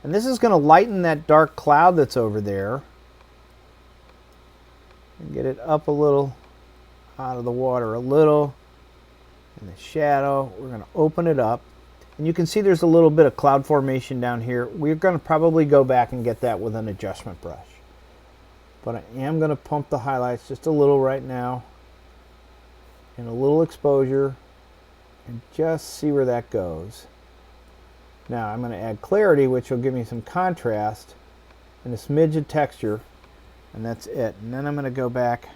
And this is going to lighten that dark cloud that's over there. And get it up a little, out of the water a little. And the shadow, we're going to open it up. And you can see there's a little bit of cloud formation down here. We're going to probably go back and get that with an adjustment brush. But I am going to pump the highlights just a little right now. And a little exposure. and just see where that goes. Now I'm going to add clarity, which will give me some contrast and a smidge of texture, and that's it. And then I'm going to go back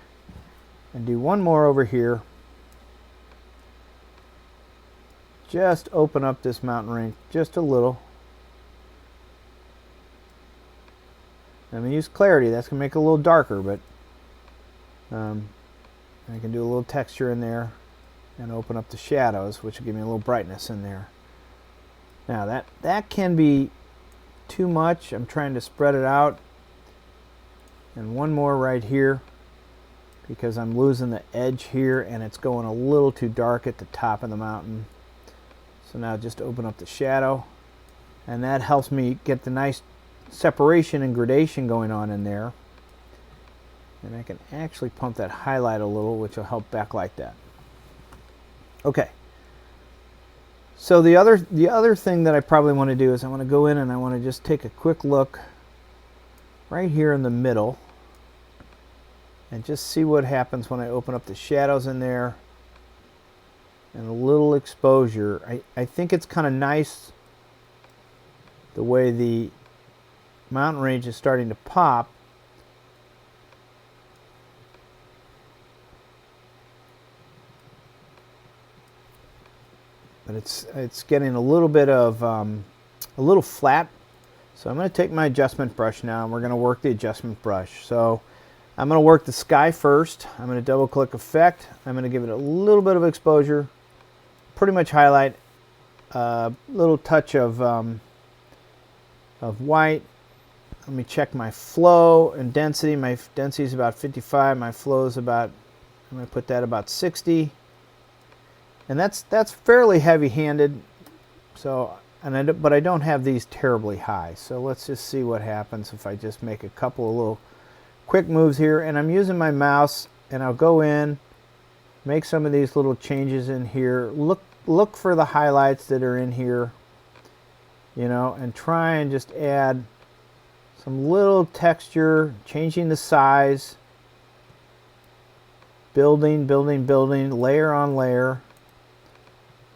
and do one more over here. Just open up this mountain range just a little. I'm going to use clarity. That's going to make it a little darker, but I can do a little texture in there and open up the shadows, which will give me a little brightness in there. Now that can be too much. I'm trying to spread it out. And one more right here, because I'm losing the edge here and it's going a little too dark at the top of the mountain. So now just open up the shadow, and that helps me get the nice separation and gradation going on in there. And I can actually pump that highlight a little, which will help backlight that. Okay. So the other thing that I probably want to do is I want to go in and I want to just take a quick look right here in the middle and just see what happens when I open up the shadows in there and a little exposure. I think it's kind of nice the way the mountain range is starting to pop. But it's getting a little bit of a little flat. So I'm going to take my adjustment brush now, and we're going to work the adjustment brush. So I'm going to work the sky first. I'm going to double click effect. I'm going to give it a little bit of exposure, pretty much highlight, a little touch of white. Let me check my flow and density. My density is about 55. My flow is about, I'm going to put that about 60. And that's fairly heavy-handed. So, but I don't have these terribly high. So let's just see what happens if I just make a couple of little quick moves here. And I'm using my mouse, and I'll go in, make some of these little changes in here. Look for the highlights that are in here, you know, and try and just add some little texture, changing the size, building, layer on layer.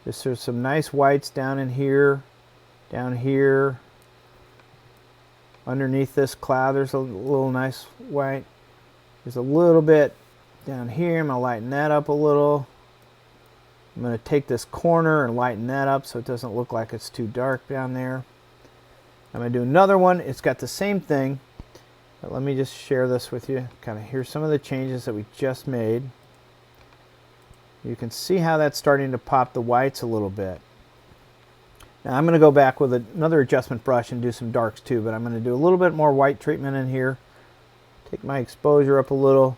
Just there's some nice whites down in here, down here. Underneath this cloud, there's a little nice white. There's a little bit down here. I'm going to lighten that up a little. I'm going to take this corner and lighten that up so it doesn't look like it's too dark down there. I'm going to do another one. It's got the same thing, but let me just share this with you. Kind of here's some of the changes that we just made. You can see how that's starting to pop the whites a little bit. Now I'm going to go back with another adjustment brush and do some darks too, but I'm going to do a little bit more white treatment in here. Take my exposure up a little,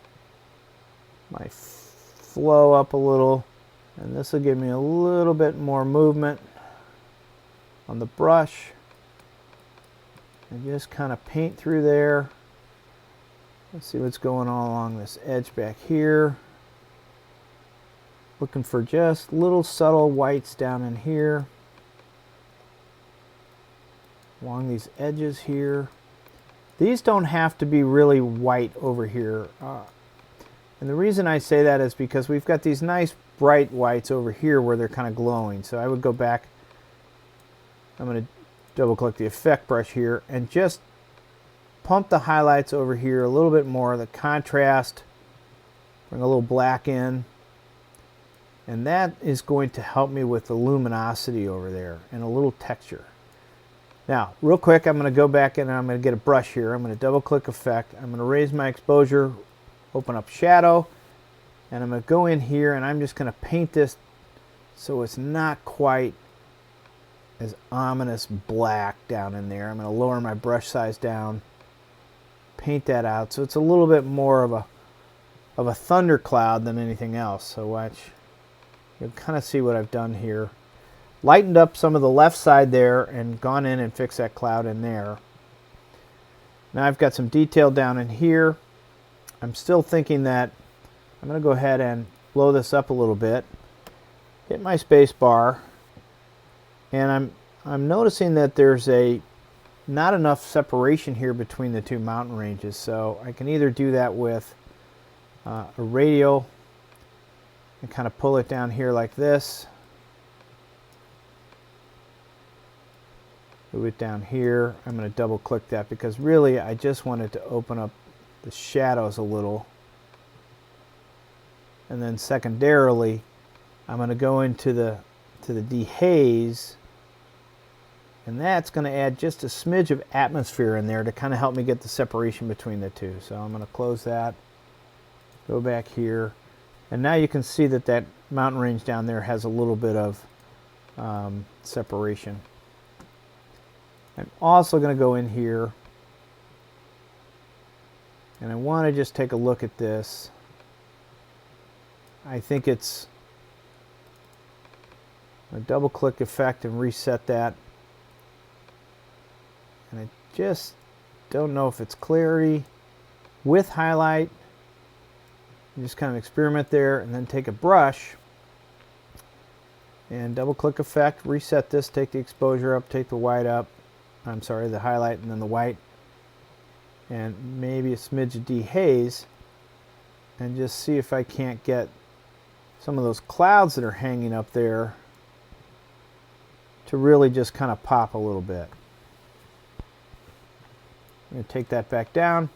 my flow up a little, and this will give me a little bit more movement on the brush. And just kind of paint through there. Let's see what's going on along this edge back here. Looking for just little subtle whites down in here. Along these edges here. These don't have to be really white over here. And the reason I say that is because we've got these nice bright whites over here where they're kind of glowing. So I would go back. I'm going to double click the effect brush here and just pump the highlights over here a little bit more, the contrast, bring a little black in, and that is going to help me with the luminosity over there and a little texture. Now real quick, I'm going to go back and I'm going to get a brush here. I'm going to double click effect. I'm going to raise my exposure, open up shadow, and I'm going to go in here and I'm just going to paint this so it's not quite as ominous black down in there. I'm going to lower my brush size down, paint that out so it's a little bit more of a thundercloud than anything else. So watch, you'll kind of see what I've done here. Lightened up some of the left side there and gone in and fixed that cloud in there. Now I've got some detail down in here. I'm still thinking that I'm going to go ahead and blow this up a little bit, hit my space bar, and I'm noticing that there's not enough separation here between the two mountain ranges. So I can either do that with a radial and kind of pull it down here like this, Move it down here. I'm going to double click that because really I just wanted to open up the shadows a little. And then secondarily, I'm going to go into the dehaze, and that's going to add just a smidge of atmosphere in there to kind of help me get the separation between the two. So I'm going to close that, go back here, and now you can see that that mountain range down there has a little bit of separation. I'm also going to go in here, and I want to just take a look at this. I think it's a double click effect and reset that. And I just don't know if it's clarity with highlight. You just kind of experiment there and then take a brush and double click effect, reset this, take the exposure up, take the white up. I'm sorry, the highlight and then the white. And maybe a smidge of dehaze and just see if I can't get some of those clouds that are hanging up there to really just kind of pop a little bit. I'm going to take that back down,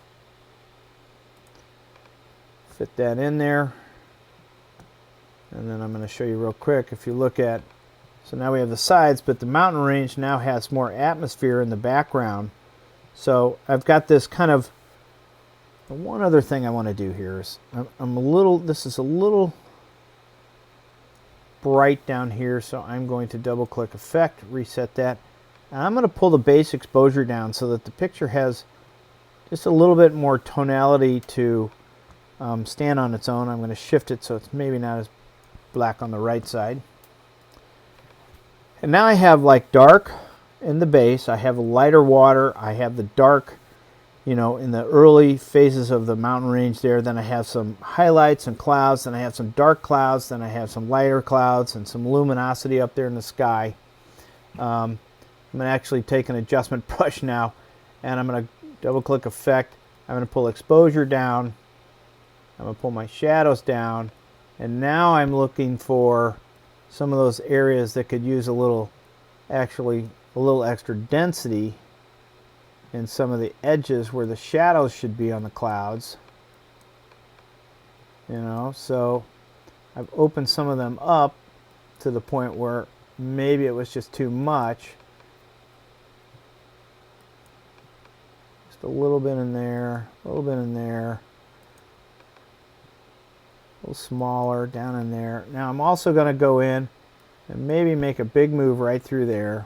fit that in there, and then I'm going to show you real quick. If you look at, so now we have the sides, but the mountain range now has more atmosphere in the background. So I've got this kind of, one other thing I want to do here is, this is a little bright down here, so I'm going to double click effect, reset that, and I'm going to pull the base exposure down so that the picture has just a little bit more tonality to stand on its own. I'm going to shift it so it's maybe not as black on the right side. And now I have like dark in the base, I have lighter water, I have the dark, you know, in the early phases of the mountain range there. Then I have some highlights and clouds, then I have some dark clouds, then I have some lighter clouds and some luminosity up there in the sky. I'm going to actually take an adjustment brush now, and I'm going to double click effect. I'm going to pull exposure down, I'm going to pull my shadows down, and now I'm looking for some of those areas that could use a little, actually a little extra density in some of the edges where the shadows should be on the clouds. You know, so I've opened some of them up to the point where maybe it was just too much. Just a little bit in there, a little bit in there, a little smaller down in there. Now I'm also going to go in and maybe make a big move right through there.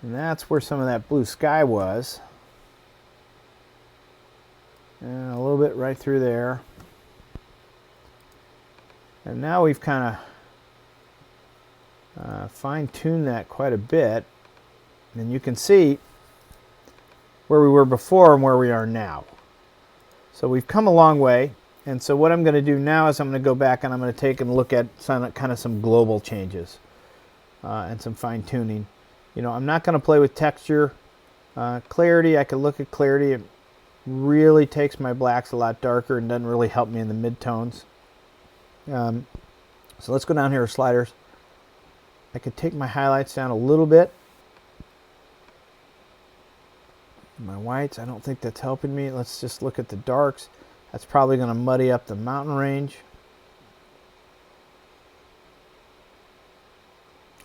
And that's where some of that blue sky was. And a little bit right through there. And now we've kind of fine-tuned that quite a bit. And you can see where we were before and where we are now. So we've come a long way. And so what I'm going to do now is I'm going to go back and I'm going to take and look at some global changes and some fine-tuning. You know, I'm not going to play with texture. Clarity, I can look at clarity. It really takes my blacks a lot darker and doesn't really help me in the mid-tones. So let's go down here to sliders. I could take my highlights down a little bit. My whites, I don't think that's helping me. Let's just look at the darks. That's probably going to muddy up the mountain range.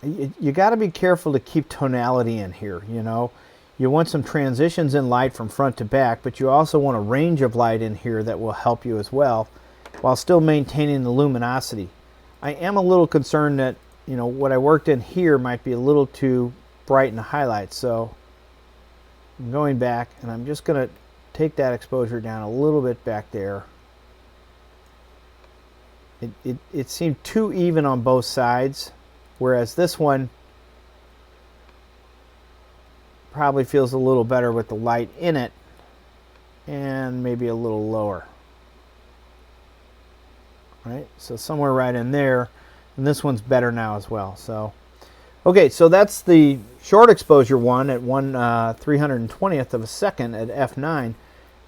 You got to be careful to keep tonality in here, you know. You want some transitions in light from front to back, but you also want a range of light in here that will help you as well, while still maintaining the luminosity. I am a little concerned that, you know, what I worked in here might be a little too bright in the highlights, so I'm going back and I'm just going to take that exposure down a little bit back there. It seemed too even on both sides. Whereas this one probably feels a little better with the light in it and maybe a little lower. Right? So somewhere right in there, and this one's better now as well. So, okay, so that's the short exposure one at 1/320th of a second at f9.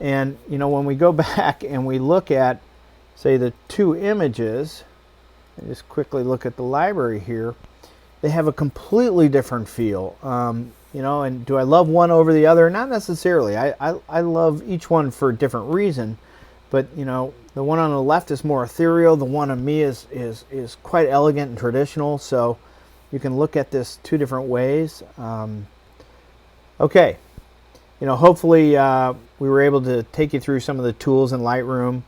And you know, when we go back and we look at, say, the two images, and just quickly look at the library here, they have a completely different feel. You know, and do I love one over the other? Not necessarily. I love each one for a different reason. But, you know, the one on the left is more ethereal. The one on me is quite elegant and traditional. So you can look at this two different ways. Okay. You know, hopefully we were able to take you through some of the tools in Lightroom,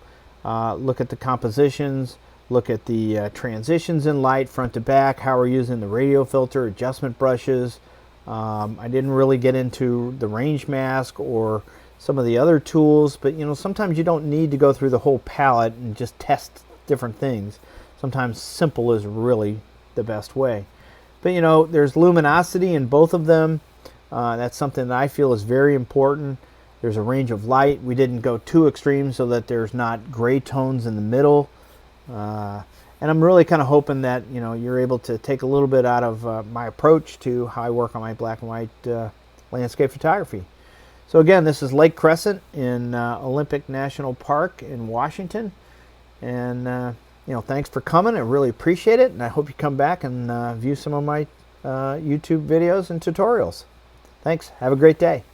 look at the compositions, look at the transitions in light, front to back, how we're using the radial filter, adjustment brushes. I didn't really get into the range mask or some of the other tools, but you know, sometimes you don't need to go through the whole palette and just test different things. Sometimes simple is really the best way. But you know, there's luminosity in both of them. That's something that I feel is very important. There's a range of light. We didn't go too extreme so that there's not gray tones in the middle. And I'm really kind of hoping that, you know, you're able to take a little bit out of my approach to how I work on my black and white landscape photography. So again, this is Lake Crescent in Olympic National Park in Washington. And, you know, thanks for coming. I really appreciate it. And I hope you come back and view some of my YouTube videos and tutorials. Thanks. Have a great day.